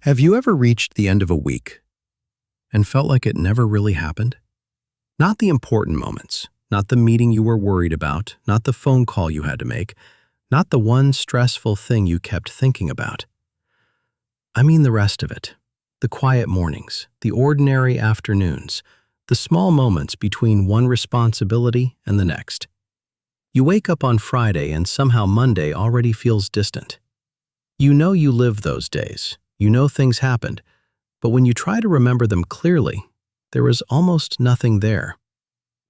Have you ever reached the end of a week and felt like it never really happened? Not the important moments, not the meeting you were worried about, not the phone call you had to make, not the one stressful thing you kept thinking about. I mean the rest of it. The quiet mornings, the ordinary afternoons, the small moments between one responsibility and the next. You wake up on Friday and somehow Monday already feels distant. You know you lived those days. You know things happened, but when you try to remember them clearly, there is almost nothing there,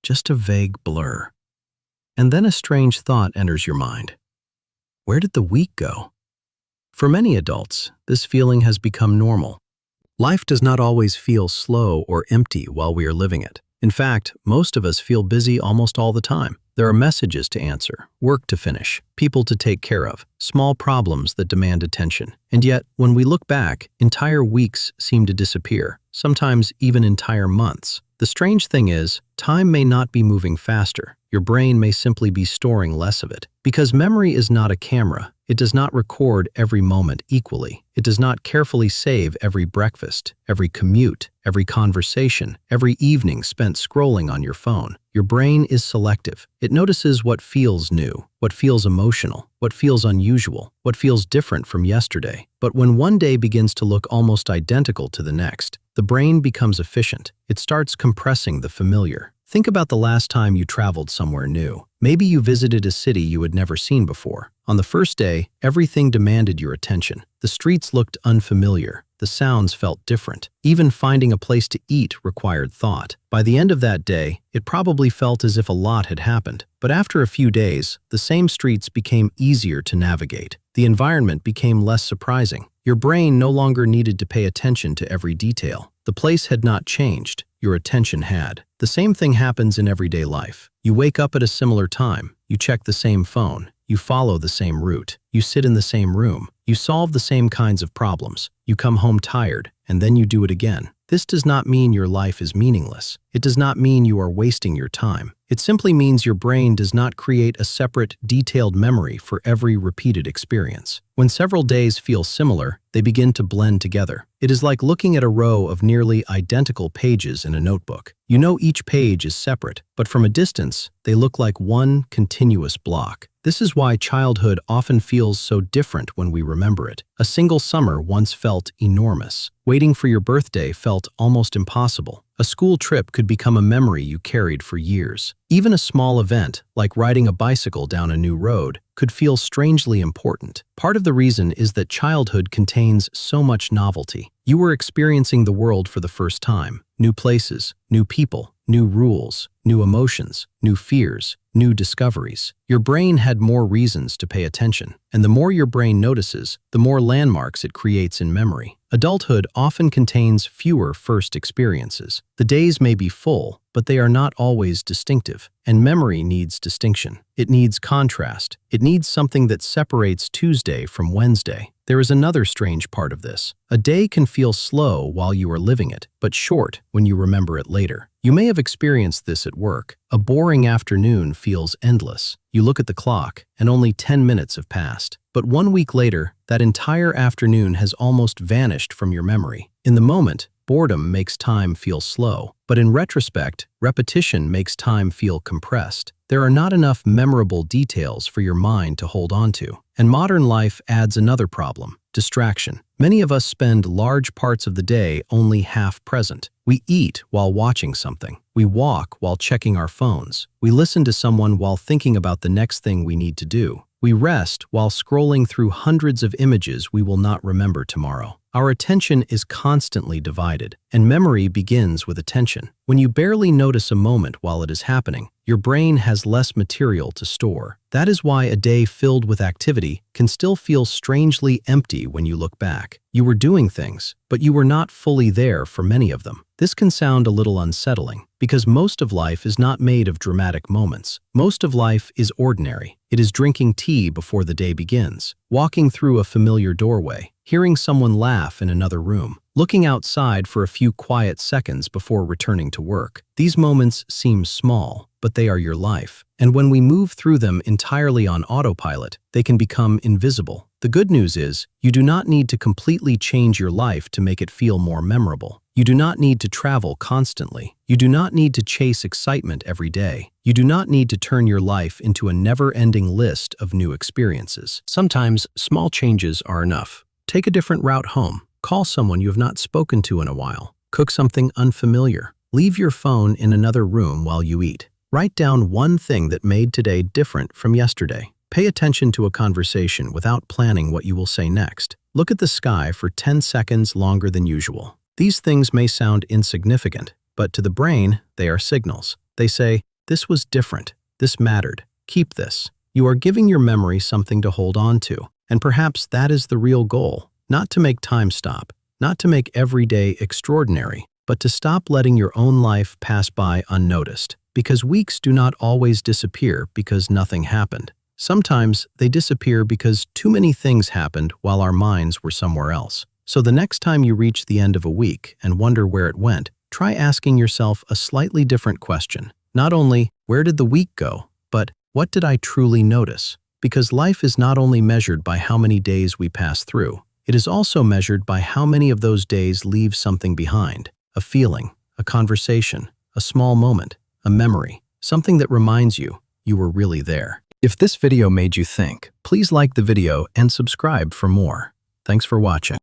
just a vague blur. And then a strange thought enters your mind. Where did the week go? For many adults, this feeling has become normal. Life does not always feel slow or empty while we are living it. In fact, most of us feel busy almost all the time. There are messages to answer, work to finish, people to take care of, small problems that demand attention. And yet, when we look back, entire weeks seem to disappear, sometimes even entire months. The strange thing is, time may not be moving faster. Your brain may simply be storing less of it. Because memory is not a camera, it does not record every moment equally. It does not carefully save every breakfast, every commute, every conversation, every evening spent scrolling on your phone. Your brain is selective. It notices what feels new, what feels emotional, what feels unusual, what feels different from yesterday. But when one day begins to look almost identical to the next, the brain becomes efficient. It starts compressing the familiar. Think about the last time you traveled somewhere new. Maybe you visited a city you had never seen before. On the first day, everything demanded your attention. The streets looked unfamiliar. The sounds felt different. Even finding a place to eat required thought. By the end of that day, it probably felt as if a lot had happened. But after a few days, the same streets became easier to navigate. The environment became less surprising. Your brain no longer needed to pay attention to every detail. The place had not changed. Your attention had. The same thing happens in everyday life. You wake up at a similar time. You check the same phone. You follow the same route. You sit in the same room. You solve the same kinds of problems. You come home tired, and then you do it again. This does not mean your life is meaningless. It does not mean you are wasting your time. It simply means your brain does not create a separate, detailed memory for every repeated experience. When several days feel similar, they begin to blend together. It is like looking at a row of nearly identical pages in a notebook. You know each page is separate, but from a distance, they look like one continuous block. This is why childhood often feels so different when we remember it. A single summer once felt enormous. Waiting for your birthday felt almost impossible. A school trip could become a memory you carried for years. Even a small event, like riding a bicycle down a new road, could feel strangely important. Part of the reason is that childhood contains so much novelty. You were experiencing the world for the first time. New places, new people, new rules, new emotions, new fears, new discoveries. Your brain had more reasons to pay attention, and the more your brain notices, the more landmarks it creates in memory. Adulthood often contains fewer first experiences. The days may be full, but they are not always distinctive, and memory needs distinction. It needs contrast. It needs something that separates Tuesday from Wednesday. There is another strange part of this. A day can feel slow while you are living it, but short when you remember it later. You may have experienced this at work. A boring afternoon feels endless. You look at the clock, and only 10 minutes have passed. But 1 week later, that entire afternoon has almost vanished from your memory. In the moment, boredom makes time feel slow. But in retrospect, repetition makes time feel compressed. There are not enough memorable details for your mind to hold on to. And modern life adds another problem: distraction. Many of us spend large parts of the day only half present. We eat while watching something. We walk while checking our phones. We listen to someone while thinking about the next thing we need to do. We rest while scrolling through hundreds of images we will not remember tomorrow. Our attention is constantly divided, and memory begins with attention. When you barely notice a moment while it is happening, your brain has less material to store. That is why a day filled with activity can still feel strangely empty when you look back. You were doing things, but you were not fully there for many of them. This can sound a little unsettling, because most of life is not made of dramatic moments. Most of life is ordinary. It is drinking tea before the day begins, walking through a familiar doorway, hearing someone laugh in another room, looking outside for a few quiet seconds before returning to work. These moments seem small, but they are your life. And when we move through them entirely on autopilot, they can become invisible. The good news is, you do not need to completely change your life to make it feel more memorable. You do not need to travel constantly. You do not need to chase excitement every day. You do not need to turn your life into a never-ending list of new experiences. Sometimes, small changes are enough. Take a different route home. Call someone you have not spoken to in a while. Cook something unfamiliar. Leave your phone in another room while you eat. Write down one thing that made today different from yesterday. Pay attention to a conversation without planning what you will say next. Look at the sky for 10 seconds longer than usual. These things may sound insignificant, but to the brain, they are signals. They say, this was different, this mattered, keep this. You are giving your memory something to hold on to, and perhaps that is the real goal. Not to make time stop, not to make every day extraordinary, but to stop letting your own life pass by unnoticed. Because weeks do not always disappear because nothing happened. Sometimes they disappear because too many things happened while our minds were somewhere else. So the next time you reach the end of a week and wonder where it went, try asking yourself a slightly different question. Not only, where did the week go, but what did I truly notice? Because life is not only measured by how many days we pass through, it is also measured by how many of those days leave something behind. A feeling, a conversation, a small moment, a memory, something that reminds you were really there. If this video made you think, please like the video and subscribe for more. Thanks for watching.